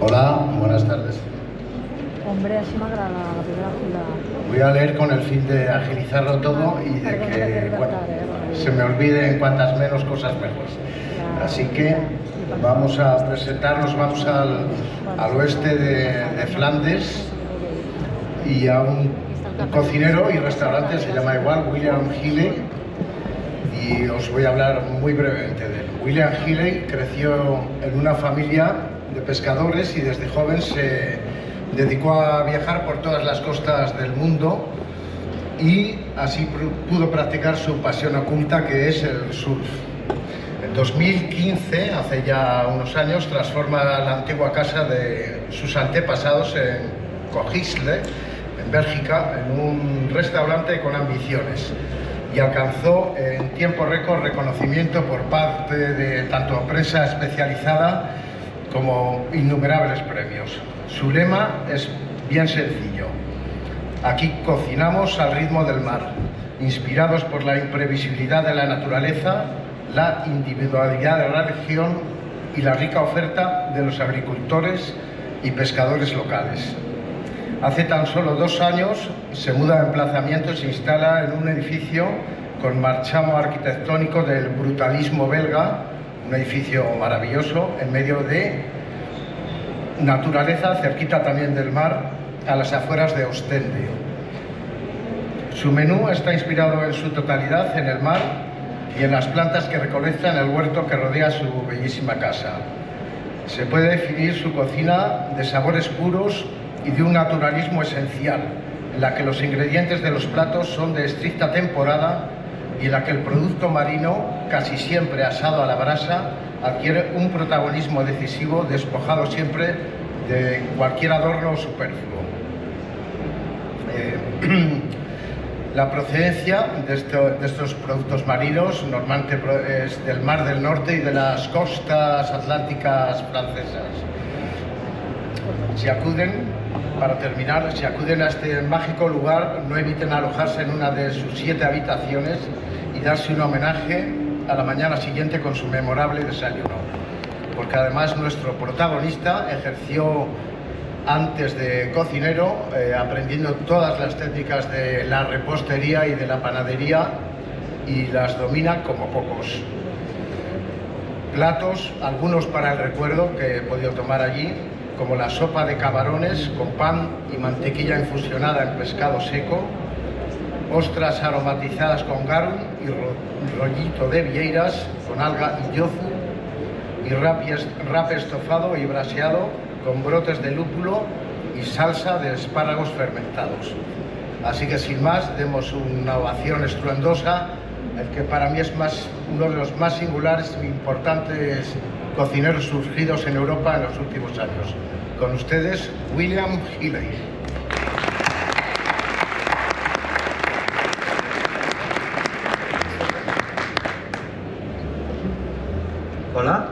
Hola, buenas tardes. Hombre, así me agrada la primera fila. Voy a leer con el fin de agilizarlo todo y de que se me olviden cuantas menos cosas mejor. Así que vamos a presentarnos, vamos al oeste de Flanders y a un cocinero y restaurante, se llama igual, Willem Hiele, y os voy a hablar muy brevemente de él. Willem Hiele creció en una familia de pescadores y desde joven se dedicó a viajar por todas las costas del mundo y así pudo practicar su pasión oculta, que es el surf. En 2015, hace ya unos años, transforma la antigua casa de sus antepasados en Keignaert, en Bélgica, en un restaurante con ambiciones, y alcanzó en tiempo récord reconocimiento por parte de tanto prensa especializada como innumerables premios. Su lema es bien sencillo: aquí cocinamos al ritmo del mar, inspirados por la imprevisibilidad de la naturaleza, la individualidad de la región y la rica oferta de los agricultores y pescadores locales. Hace tan solo 2 años se muda de emplazamiento y se instala en un edificio con marchamo arquitectónico del brutalismo belga, un edificio maravilloso en medio de naturaleza, cerquita también del mar, a las afueras de Ostend. Su menú está inspirado en su totalidad en el mar y en las plantas que recolecta en el huerto que rodea su bellísima casa. Se puede definir su cocina de sabores puros y de un naturalismo esencial, en la que los ingredientes de los platos son de estricta temporada y en la que el producto marino, casi siempre asado a la brasa, adquiere un protagonismo decisivo, despojado siempre de cualquier adorno superfluo. La procedencia de estos productos marinos normalmente es del Mar del Norte y de las costas atlánticas francesas. Para terminar, si acuden a este mágico lugar, no eviten alojarse en una de sus 7 habitaciones y darse un homenaje a la mañana siguiente con su memorable desayuno, porque además nuestro protagonista ejerció antes de cocinero, aprendiendo todas las técnicas de la repostería y de la panadería, y las domina como pocos. Platos, algunos para el recuerdo que he podido tomar allí, como la sopa de camarones con pan y mantequilla infusionada en pescado seco, ostras aromatizadas con garum y rollito de vieiras con alga y yozu, y rape estofado y braseado con brotes de lúpulo y salsa de espárragos fermentados. Así que sin más, demos una ovación estruendosa al que para mí es uno de los más singulares e importantes cocineros surgidos en Europa en los últimos años. Con ustedes, Willem Hiele. Hola.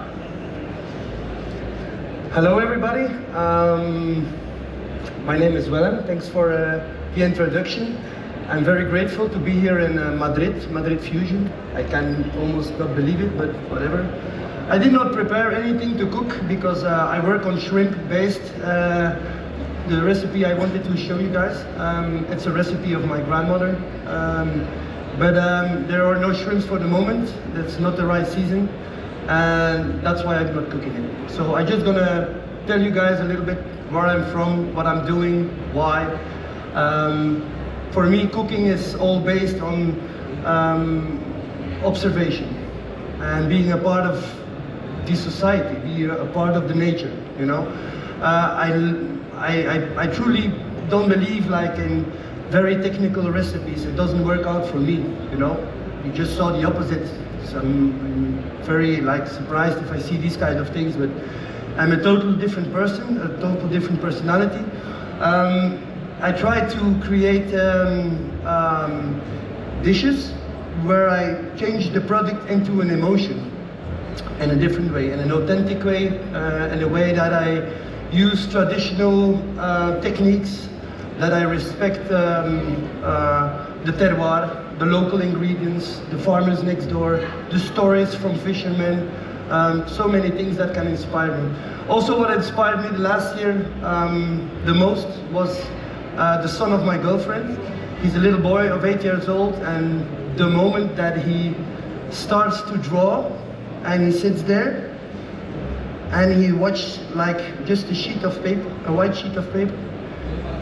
Hello everybody. My name is Willem. Thanks for the introduction. I'm very grateful to be here in Madrid Fusión. I can almost not believe it, but whatever. I did not prepare anything to cook because I work on shrimp based. The recipe I wanted to show you guys, it's a recipe of my grandmother, but there are no shrimps for the moment. That's not the right season, and that's why I'm not cooking it. So I'm just gonna tell you guys a little bit where I'm from, what I'm doing, why. For me, cooking is all based on observation and being a part of the society, be a part of the nature, you know. I truly don't believe like in very technical recipes. It doesn't work out for me, you know. You just saw the opposite. So I'm very like surprised if I see these kind of things, but I'm a totally different person, a total different personality. I try to create dishes where I change the product into an emotion in a different way, in an authentic way, in a way that I use traditional techniques, that I respect the terroir, the local ingredients, the farmers next door, the stories from fishermen, So many things that can inspire me. Also, what inspired me last year the most was the son of my girlfriend. He's a little boy of 8 years old, and the moment that he starts to draw and he sits there and he watches like just a sheet of paper, a white sheet of paper,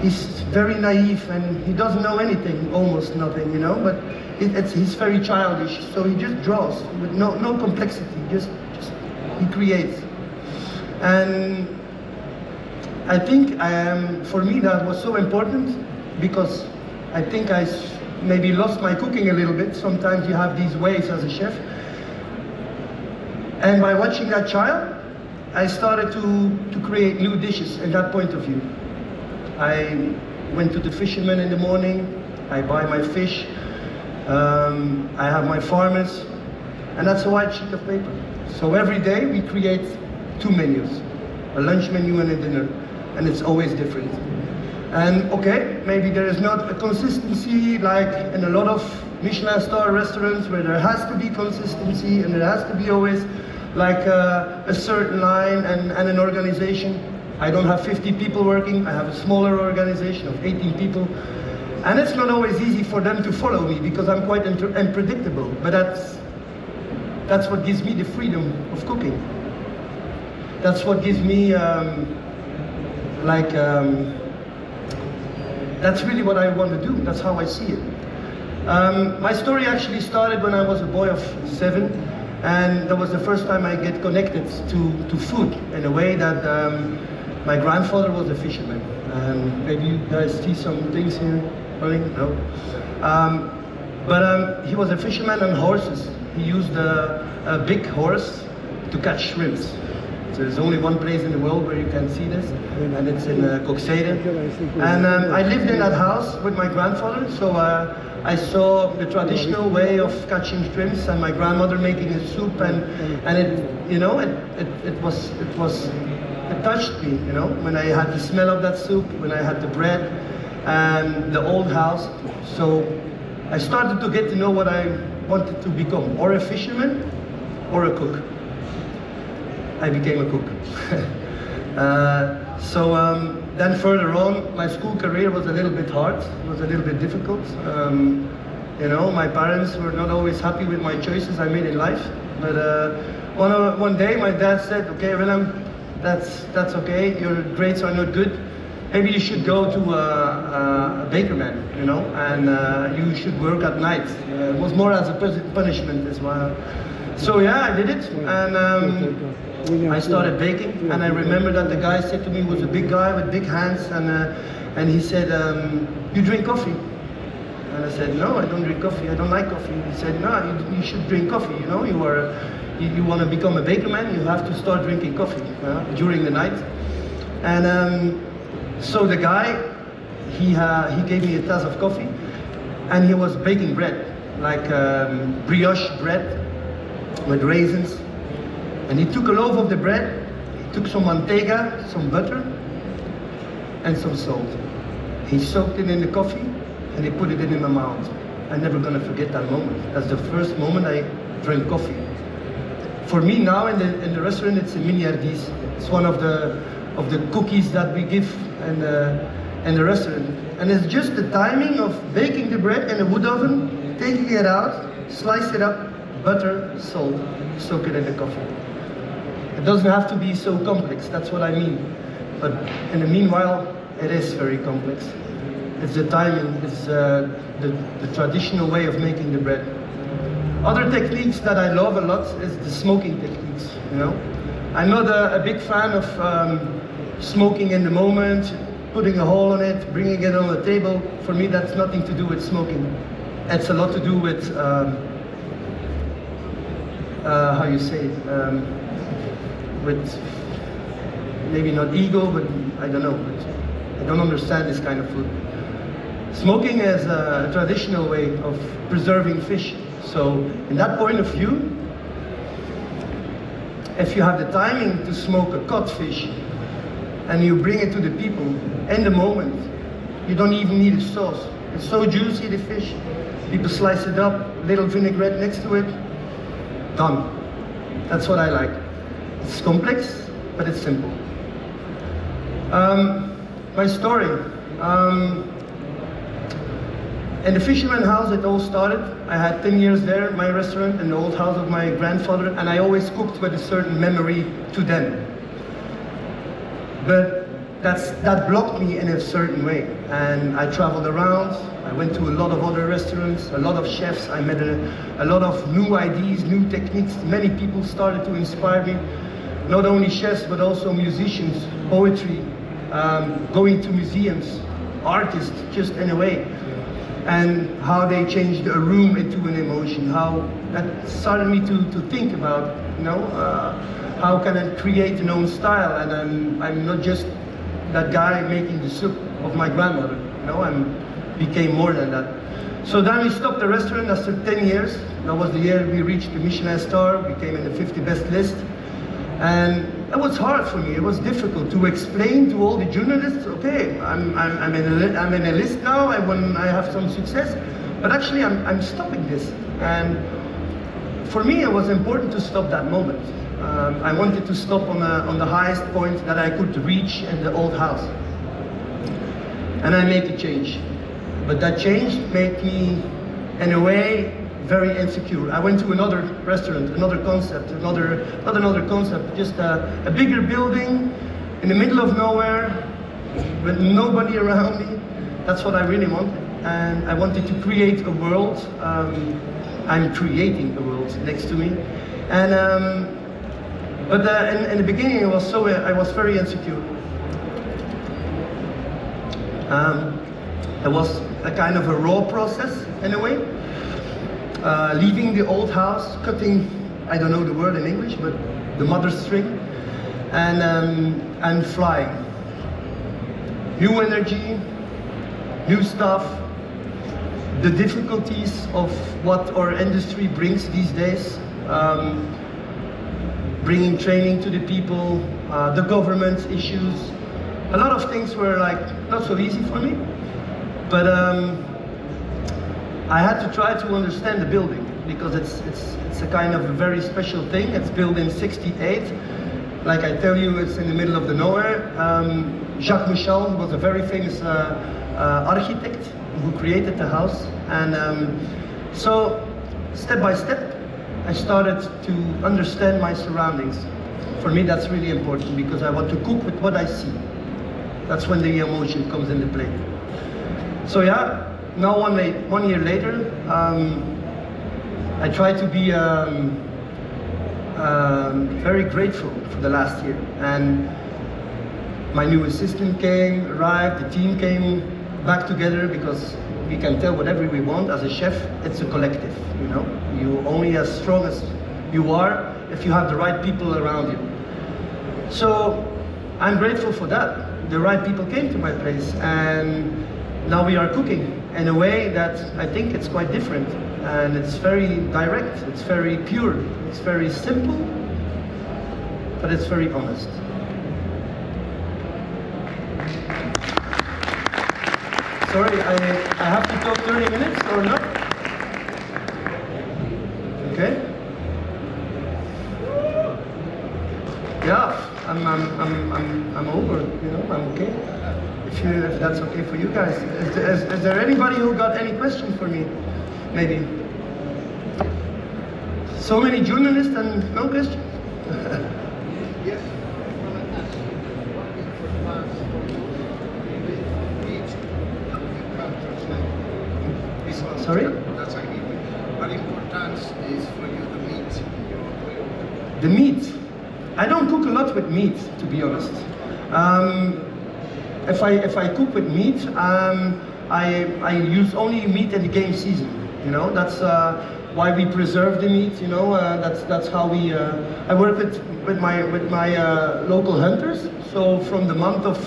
he's very naive and he doesn't know anything, almost nothing, you know, but he's very childish, so he just draws with no complexity, just he creates. And I think for me that was so important, because I think I maybe lost my cooking a little bit. Sometimes you have these waves as a chef. And by watching that child, I started to create new dishes in that point of view. I went to the fisherman in the morning, I buy my fish, I have my farmers, and that's a white sheet of paper. So every day we create 2 menus, a lunch menu and a dinner, and it's always different. And okay, maybe there is not a consistency like in a lot of Michelin star restaurants where there has to be consistency and there has to be always like a certain line and an organization. I don't have 50 people working, I have a smaller organization of 18 people. And it's not always easy for them to follow me because I'm quite unpredictable, but that's what gives me the freedom of cooking. That's what gives me that's really what I want to do. That's how I see it. My story actually started when I was a boy of 7, and that was the first time I get connected to food in a way that my grandfather was a fisherman. And maybe you guys see some things here running? No. But he was a fisherman on horses. He used a big horse to catch shrimps. So there's only one place in the world where you can see this, and it's in Keignaert. And I lived in that house with my grandfather, so I saw the traditional way of catching shrimps and my grandmother making a soup, and it, you know, it touched me, you know, when I had the smell of that soup, when I had the bread and the old house. So I started to get to know what I wanted to become, or a fisherman or a cook. I became a cook. Then further on, my school career was a little bit hard, it was a little bit difficult. You know, my parents were not always happy with my choices I made in life. But one day my dad said, okay, Willem, that's okay, your grades are not good. Maybe you should go to a bakerman, you know, and you should work at night. It was more as a punishment as well. So yeah, I did it, and I started baking, and I remember that the guy said to me, he was a big guy with big hands, and he said, you drink coffee? And I said, no, I don't drink coffee, I don't like coffee. He said, no, you should drink coffee, you know, you want to become a bakerman, you have to start drinking coffee during the night. And so the guy, he gave me a tass of coffee, and he was baking bread, like brioche bread with raisins. And he took a loaf of the bread, he took some manteiga, some butter, and some salt. He soaked it in the coffee, and he put it in my mouth. I'm never gonna forget that moment. That's the first moment I drank coffee. For me now in the restaurant, it's a miniardise. It's one of the cookies that we give in the restaurant. And it's just the timing of baking the bread in a wood oven, taking it out, slice it up, butter, salt, soak it in the coffee. It doesn't have to be so complex, that's what I mean. But in the meanwhile, it is very complex. It's the timing, it's the traditional way of making the bread. Other techniques that I love a lot is the smoking techniques, you know. I'm not a big fan of smoking in the moment, putting a hole on it, bringing it on the table. For me, that's nothing to do with smoking. It's a lot to do with, how you say it, with maybe not ego, but I don't know. But I don't understand this kind of food. Smoking is a traditional way of preserving fish. So in that point of view, if you have the timing to smoke a codfish and you bring it to the people in the moment, you don't even need a sauce. It's so juicy, the fish. People slice it up, little vinaigrette next to it, done. That's what I like. It's complex, but it's simple. My story. In the fisherman house it all started. I had 10 years there, my restaurant, in the old house of my grandfather, and I always cooked with a certain memory to them. But that blocked me in a certain way. And I traveled around, I went to a lot of other restaurants, a lot of chefs, I met a lot of new ideas, new techniques. Many people started to inspire me. Not only chefs, but also musicians, poetry, going to museums, artists, just in a way. And how they changed a room into an emotion, how that started me to think about, you know, how can I create an own style, and I'm not just that guy making the soup of my grandmother, you know, I became more than that. So then we stopped the restaurant after 10 years. That was the year we reached the Michelin star, we came in the 50 best list. And it was hard for me, it was difficult to explain to all the journalists, okay, I'm in a list now, I have some success, but actually I'm stopping this. And for me it was important to stop that moment. I wanted to stop on the highest point that I could reach in the old house. And I made a change. But that change made me, in a way, very insecure. I went to another restaurant, another concept, not another concept, just a bigger building in the middle of nowhere with nobody around me. That's what I really wanted. And I wanted to create a world. I'm creating a world next to me. And but in the beginning, I was very insecure. It was a kind of a raw process in a way. Leaving the old house, cutting, I don't know the word in English, but the mother string, and flying. New energy, new stuff, the difficulties of what our industry brings these days, bringing training to the people, the government issues. A lot of things were like not so easy for me, but I had to try to understand the building because it's a kind of a very special thing. It's built in '68. Like I tell you, it's in the middle of the nowhere. Jacques Michel was a very famous architect who created the house. And so step by step, I started to understand my surroundings. For me, that's really important because I want to cook with what I see. That's when the emotion comes into play. So yeah. Now, 1 year later, I try to be very grateful for the last year. And my new assistant arrived, the team came back together because we can tell whatever we want. As a chef, it's a collective, you know. You're only as strong as you are if you have the right people around you. So I'm grateful for that. The right people came to my place, and now we are cooking in a way that I think it's quite different, and it's very direct, it's very pure, it's very simple, but it's very honest. Sorry, I have to talk 30 minutes or not? Okay. Yeah, I'm over, you know, I'm okay. If that's okay for you guys. Is there anybody who got any question for me? Maybe. So many journalists and no questions? Yes. Sorry? That's I mean. What importance is for you the meat? The meat? I don't cook a lot with meat, to be honest. If I cook with meat, I use only meat in the game season. You know, that's why we preserve the meat. You know, that's how we. I work with my local hunters. So from the month of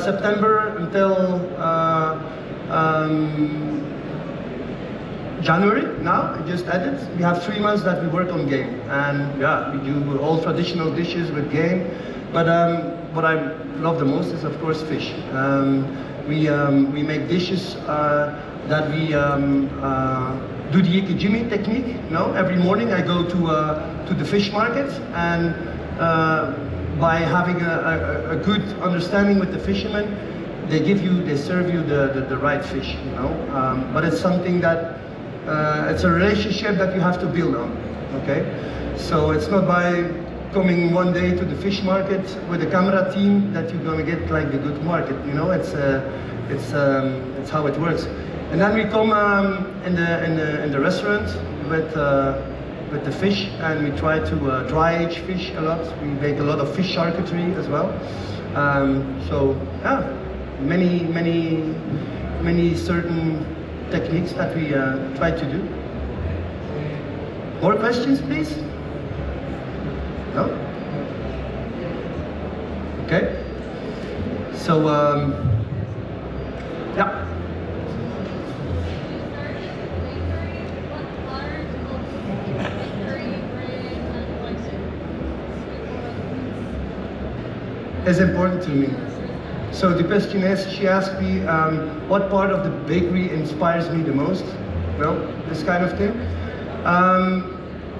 September until January, now I just added, we have 3 months that we work on game, and yeah, we do all traditional dishes with game. But what I love the most is, of course, fish. We make dishes that we do the ikijimi technique. Every morning I go to the fish market, and by having a good understanding with the fishermen, they serve you the right fish. But it's something that it's a relationship that you have to build on. Okay, so it's not by coming one day to the fish market with a camera team that you're gonna get like the good market. It's how it works. And then we come in the restaurant with the fish, and we try to dry age fish a lot. We make a lot of fish charcuterie as well. So yeah, many certain techniques that we try to do. More questions, please? No? Okay. So yeah. It's important to me. So the question is, she asked me, what part of the bakery inspires me the most? Well, this kind of thing.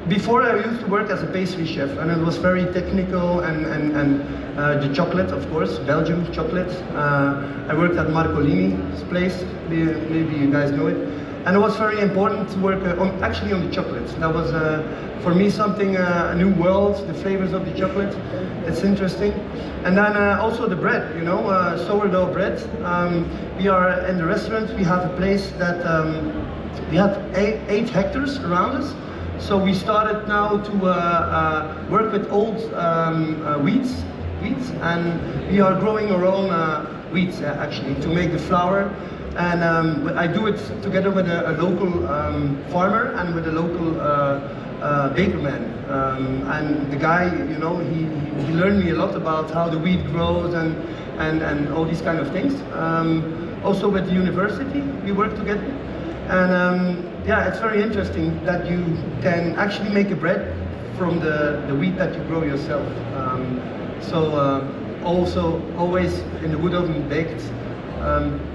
Before I used to work as a pastry chef, and it was very technical, and the chocolate, of course, Belgium chocolate. I worked at Marcolini's place, maybe you guys know it. And it was very important to work actually on the chocolate. That was, for me, something, a new world, the flavors of the chocolate. It's interesting. And then also the bread, sourdough bread. We are in the restaurant, we have a place that, we have 8 hectares around us. So we started now to work with old wheats, and we are growing our own wheats actually to make the flour. And I do it together with a local farmer and with a local baker man. And the guy, he learned me a lot about how the wheat grows and all these kind of things. Also with the university, we work together. And yeah, it's very interesting that you can actually make a bread from the wheat that you grow yourself. Also always in the wood oven baked.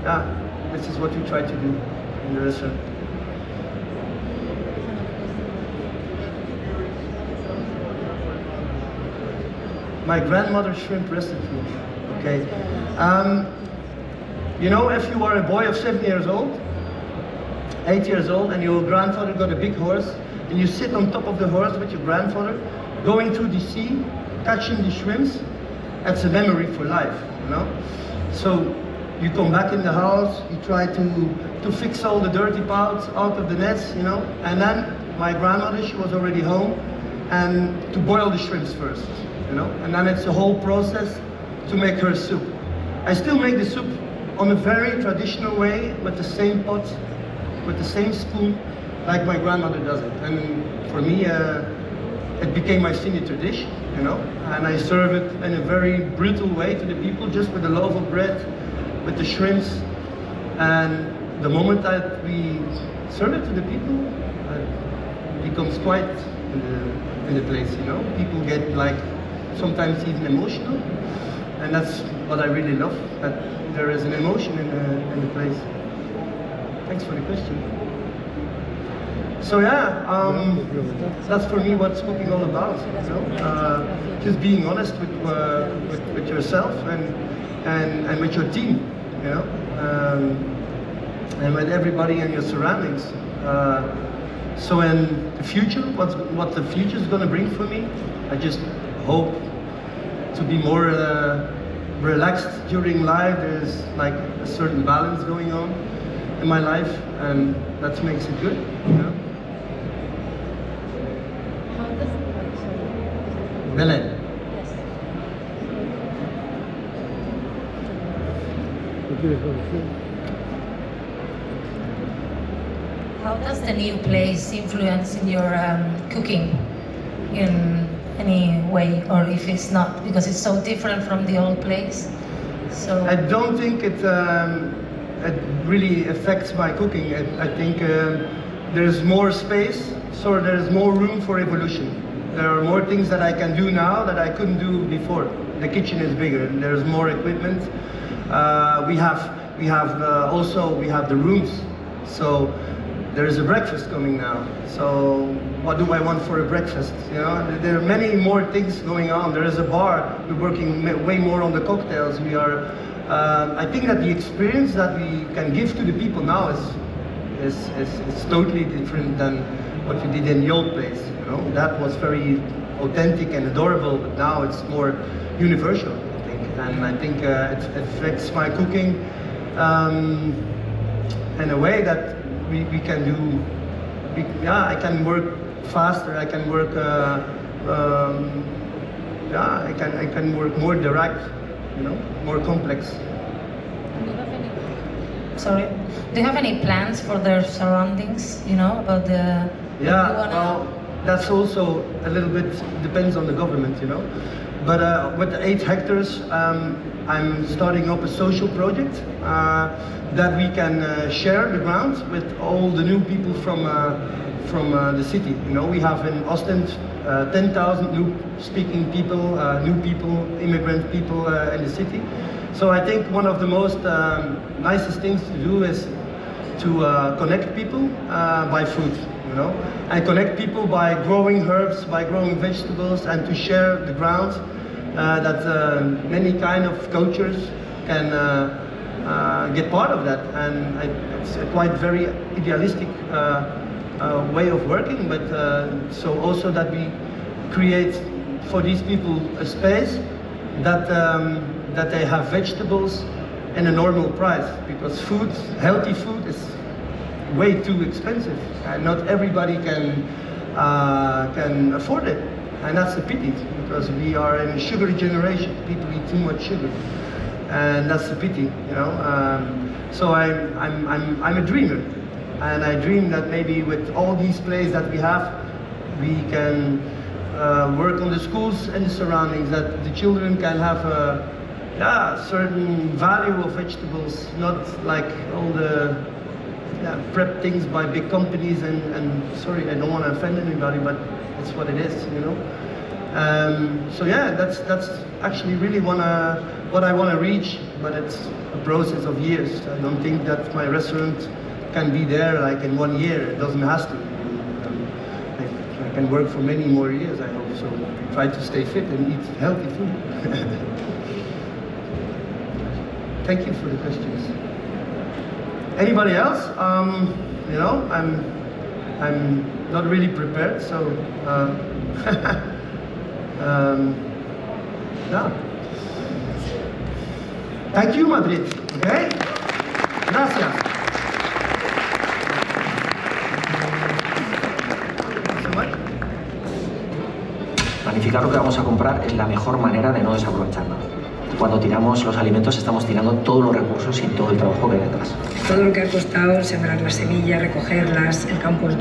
Yeah, this is what we try to do in the restaurant. My grandmother's shrimp recipe. Okay. If you are a boy of 7 years old, 8 years old, and your grandfather got a big horse, and you sit on top of the horse with your grandfather, going through the sea, catching the shrimps, that's a memory for life, So you come back in the house, you try to fix all the dirty parts out of the nets, and then my grandmother, she was already home, and to boil the shrimps first, and then it's a whole process to make her soup. I still make the soup on a very traditional way, with the same pot, with the same spoon, like my grandmother does it. And for me, it became my signature dish, and I serve it in a very brutal way to the people, just with a loaf of bread, with the shrimps. And the moment that we serve it to the people, it becomes quite in the place, People get like, sometimes even emotional. And that's what I really love, that there is an emotion in the place. Thanks for the question. So yeah, that's for me what cooking all about. Just being honest with yourself and with your team, and with everybody in your surroundings. So in the future, what the future is going to bring for me, I just hope to be more relaxed during life. There's like a certain balance going on in my life, and that makes it good, Willem. How does the new place influence in your cooking in any way, or if it's not, because it's so different from the old place? So I don't think it really affects my cooking. I think there's more space, so there's more room for evolution. There are more things that I can do now that I couldn't do before. The kitchen is bigger, and there's more equipment. We have the rooms. So there is a breakfast coming now. So what do I want for a breakfast? You know, there are many more things going on. There is a bar. We're working way more on the cocktails. We are. I think that the experience that we can give to the people now is totally different than what we did in the old place. You know, that was very authentic and adorable, but now it's more universal, I think. And I think it affects my cooking in a way that we can do. I can work faster. I can work. I can work more direct. You know, more complex. Sorry, do you have any plans for their surroundings? You know, about the. Yeah, well, that's also a little bit depends on the government, you know. But with the 8 hectares, I'm starting up a social project that we can share the ground with all the new people from the city. You know, we have in Ostend 10,000 new speaking people, immigrant people in the city. So I think one of the most nicest things to do is to connect people by food, you know, and connect people by growing herbs, by growing vegetables, and to share the ground that many kind of cultures can get part of that. And it's a quite very idealistic way of working, but so also that we create for these people a space that that they have vegetables in a normal price, because food, healthy food, is way too expensive, and not everybody can afford it, and that's a pity, because we are in a sugar generation. People eat too much sugar, and that's a pity, you know. So I'm a dreamer, and I dream that maybe with all these places that we have, we can work on the schools and the surroundings, that the children can have a certain value of vegetables, not like all the prep things by big companies, and sorry, I don't want to offend anybody, but it's what it is, you know. So yeah, that's actually really what I want to reach, but it's a process of years. I don't think that my restaurant can be there like in 1 year. It doesn't have to. I can work for many more years, I hope. So try to stay fit and eat healthy food. Thank you for the questions. Anybody else? You know, I'm not really prepared, so yeah. Thank you, Madrid. Okay? Gracias. Planificar lo que vamos a comprar es la mejor manera de no desaprovechar nada. Cuando tiramos los alimentos estamos tirando todos los recursos y todo el trabajo que hay detrás. Todo lo que ha costado sembrar las semillas, recogerlas, el campo es